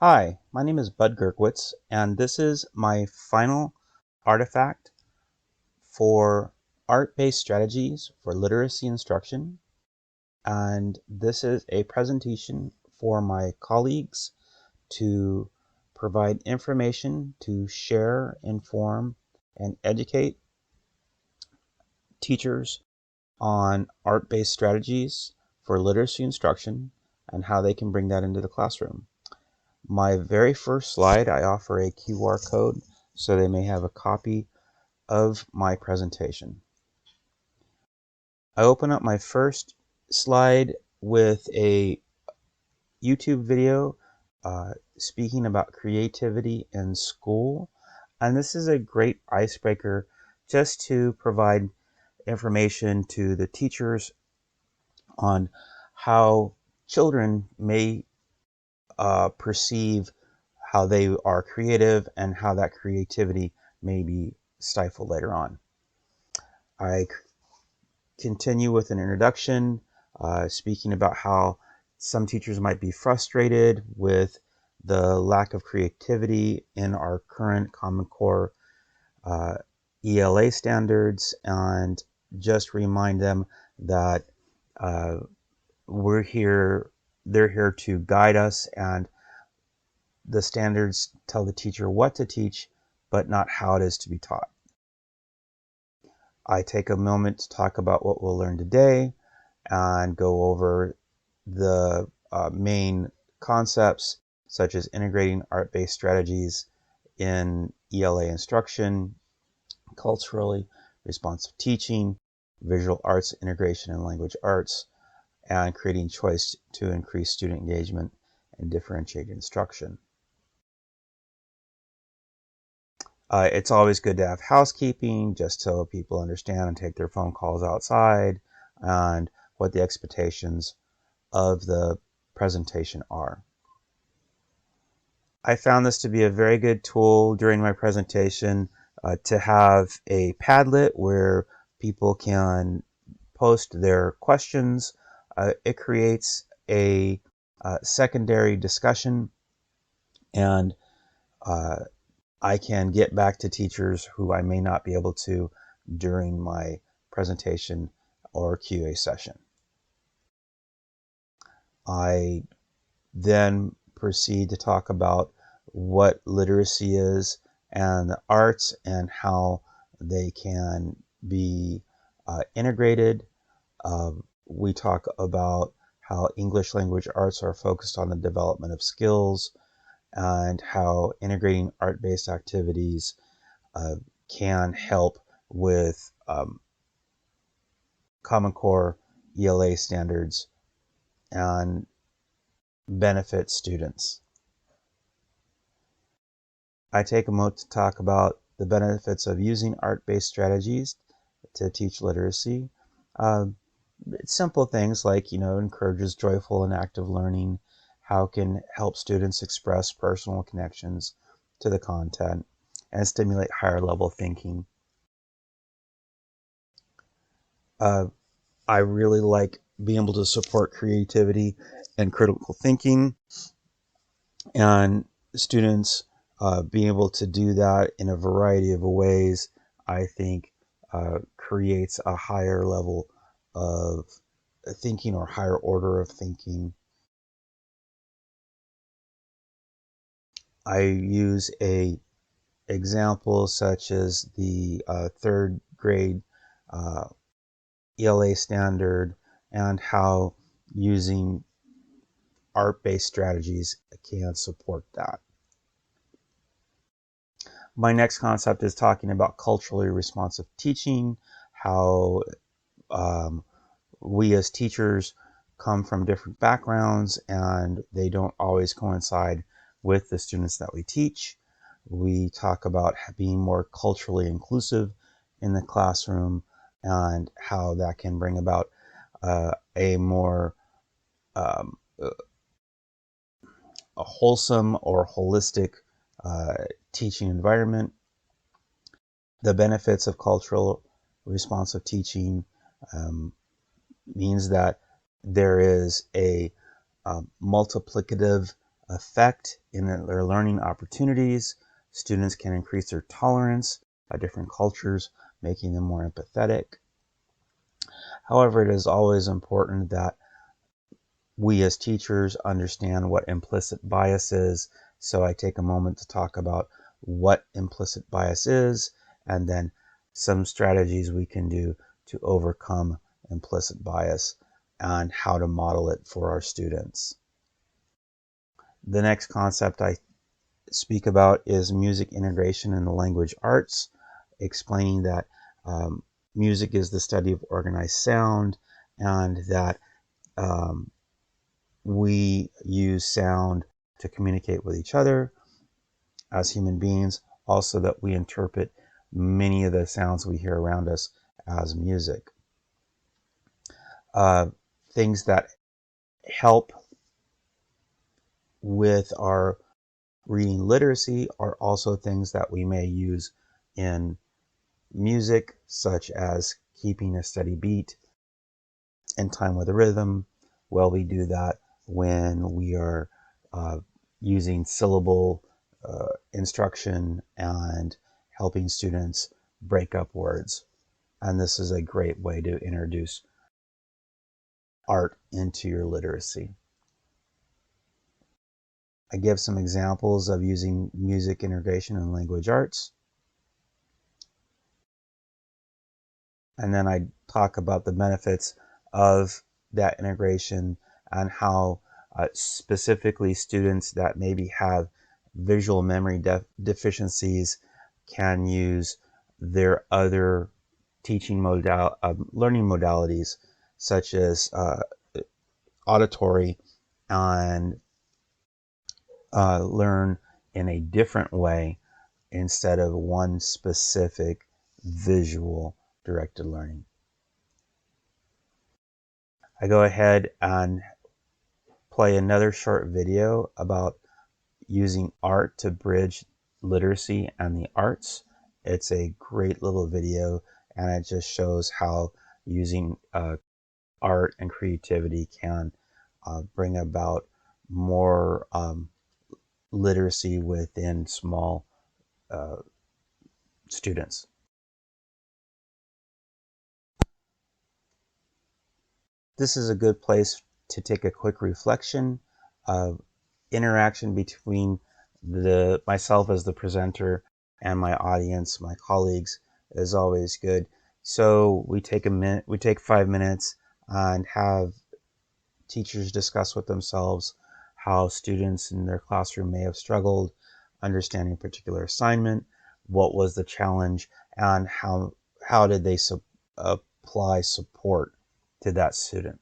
Hi, my name is Bud Gerkwitz, and this is my final artifact for art-based strategies for literacy instruction. And this is a presentation for my colleagues to provide information to share, inform, and educate teachers on art-based strategies for literacy instruction and how they can bring that into the classroom. My very first slide, I offer a QR code so they may have a copy of my presentation. I open up my first slide with a YouTube video speaking about creativity in school. And this is a great icebreaker just to provide information to the teachers on how children may perceive how they are creative and how that creativity may be stifled later on. I continue with an introduction, speaking about how some teachers might be frustrated with the lack of creativity in our current Common Core ELA standards, and just remind them that they're here to guide us, and the standards tell the teacher what to teach, but not how it is to be taught. I take a moment to talk about what we'll learn today and go over the main concepts such as integrating art-based strategies in ELA instruction, culturally responsive teaching, visual arts integration and language arts, and creating choice to increase student engagement and differentiate instruction. It's always good to have housekeeping just so people understand and take their phone calls outside and what the expectations of the presentation are. I found this to be a very good tool during my presentation to have a Padlet where people can post their questions. It creates a secondary discussion, and I can get back to teachers who I may not be able to during my presentation or QA session. I then proceed to talk about what literacy is and the arts and how they can be integrated. We talk about how English language arts are focused on the development of skills, and how integrating art-based activities can help with Common Core ELA standards and benefit students. I take a moment to talk about the benefits of using art-based strategies to teach literacy. Simple things like, encourages joyful and active learning, how it can help students express personal connections to the content, and stimulate higher level thinking. I really like being able to support creativity and critical thinking, and students being able to do that in a variety of ways, I think creates a higher level of thinking or higher order of thinking. I use a example such as the third grade ELA standard and how using art-based strategies can support that. My next concept is talking about culturally responsive teaching, how we as teachers come from different backgrounds and they don't always coincide with the students that we teach. We talk about being more culturally inclusive in the classroom and how that can bring about a more a wholesome or holistic teaching environment. The benefits of cultural responsive teaching means that there is a multiplicative effect in their learning opportunities. Students can increase their tolerance of different cultures, making them more empathetic. However, it is always important that we as teachers understand what implicit bias is. So I take a moment to talk about what implicit bias is, and then some strategies we can do to overcome implicit bias and how to model it for our students. The next concept I speak about is music integration in the language arts, explaining that music is the study of organized sound, and that we use sound to communicate with each other as human beings. Also, that we interpret many of the sounds we hear around us as music. Things that help with our reading literacy are also things that we may use in music, such as keeping a steady beat and time with a rhythm. Well, we do that when we are using syllable instruction and helping students break up words. And this is a great way to introduce art into your literacy. I give some examples of using music integration in language arts. And then I talk about the benefits of that integration and how specifically students that maybe have visual memory deficiencies can use their other learning modalities, such as auditory, and learn in a different way instead of one specific visual directed learning. I go ahead and play another short video about using art to bridge literacy and the arts. It's a great little video, and it just shows how using art and creativity can bring about more literacy within small students. This is a good place to take a quick reflection of interaction between myself as the presenter and my audience, my colleagues, is always good. So we take 5 minutes and have teachers discuss with themselves how students in their classroom may have struggled understanding a particular assignment, what was the challenge, and how did they apply support to that student.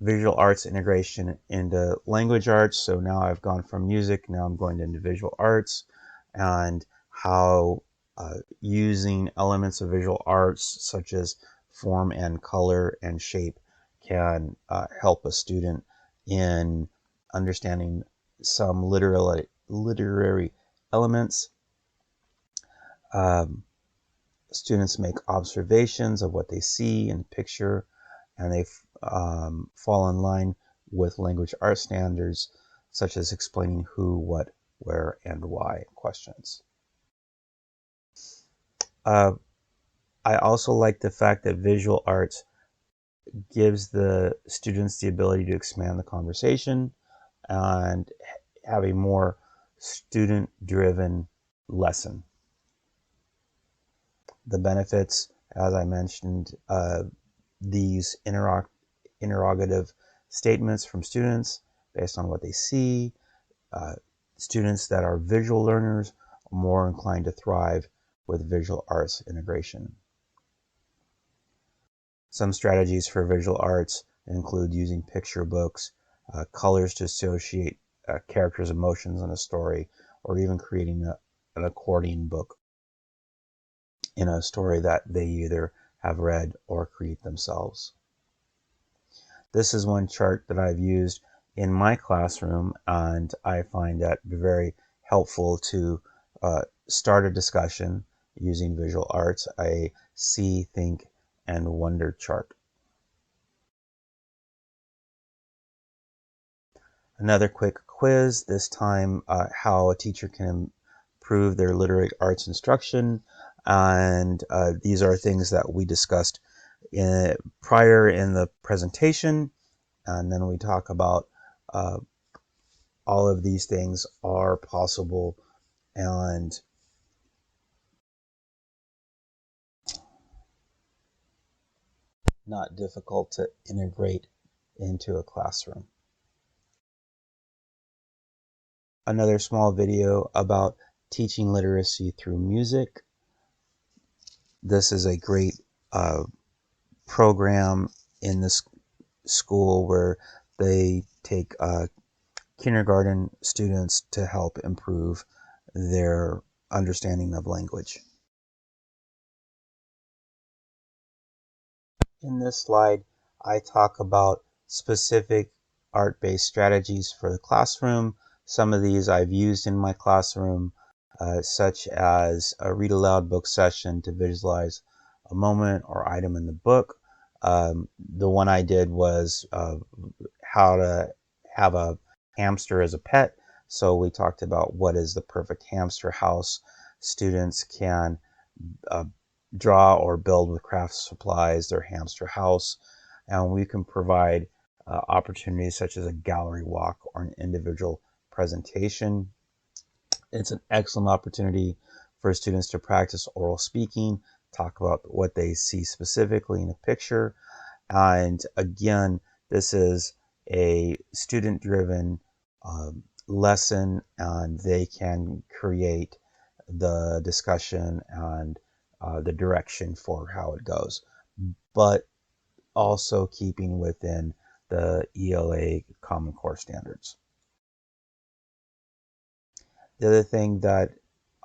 Visual arts integration into language arts. So now I've gone from music, now I'm going into visual arts, and how using elements of visual arts such as form and color and shape can help a student in understanding some literary elements. Students make observations of what they see in the picture, and they fall in line with language arts standards, such as explaining who, what, where, and why questions. I also like the fact that visual arts gives the students the ability to expand the conversation and have a more student-driven lesson. The benefits, as I mentioned, these interrogative statements from students based on what they see. Students that are visual learners are more inclined to thrive with visual arts integration. Some strategies for visual arts include using picture books, colors to associate characters' emotions in a story, or even creating an accordion book in a story that they either have read or create themselves. This is one chart that I've used in my classroom, and I find that very helpful to start a discussion using visual arts, a see, think, and wonder chart. Another quick quiz, this time how a teacher can improve their literary arts instruction. And these are things that we discussed prior in the presentation. And then we talk about all of these things are possible and not difficult to integrate into a classroom. Another small video about teaching literacy through music. This is a great program in this school where they take kindergarten students to help improve their understanding of language. In this slide, I talk about specific art-based strategies for the classroom. Some of these I've used in my classroom, such as a read aloud book session to visualize a moment or item in the book. The one I did was how to have a hamster as a pet. So we talked about what is the perfect hamster house. Students can uh, draw or build with craft supplies their hamster house, and we can provide opportunities such as a gallery walk or an individual presentation. It's an excellent opportunity for students to practice oral speaking, talk about what they see specifically in a picture. And again, this is a student-driven lesson, and they can create the discussion and the direction for how it goes, but also keeping within the ELA Common Core standards. The other thing that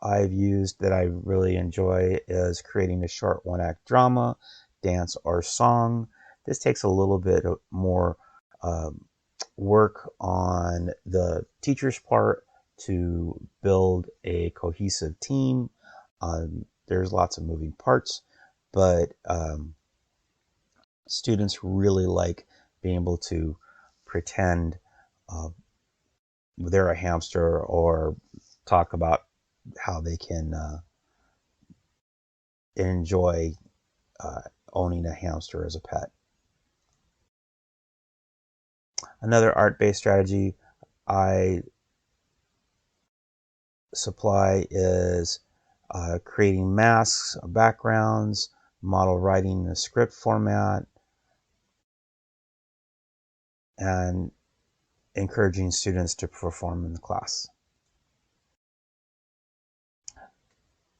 I've used that I really enjoy is creating a short one-act drama, dance, or song. This takes a little bit more work on the teacher's part to build a cohesive team. There's lots of moving parts, but students really like being able to pretend uh, they're a hamster or talk about how they can enjoy uh, owning a hamster as a pet. Another art-based strategy I supply is creating masks, backgrounds, model writing in a script format, and encouraging students to perform in the class.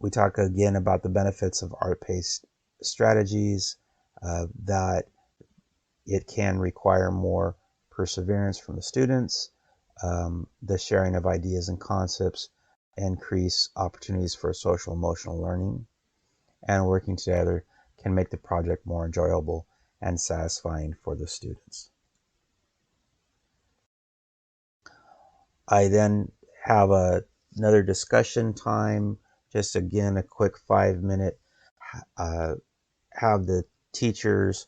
We talk again about the benefits of art-based strategies, that it can require more perseverance from the students, the sharing of ideas and concepts, increase opportunities for social emotional learning, and working together can make the project more enjoyable and satisfying for the students. I then have another discussion time, just again a quick 5-minute, have the teachers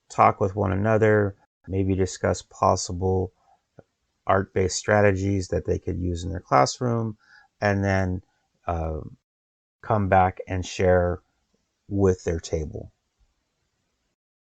talk with one another, maybe discuss possible art-based strategies that they could use in their classroom, and then come back and share with their table.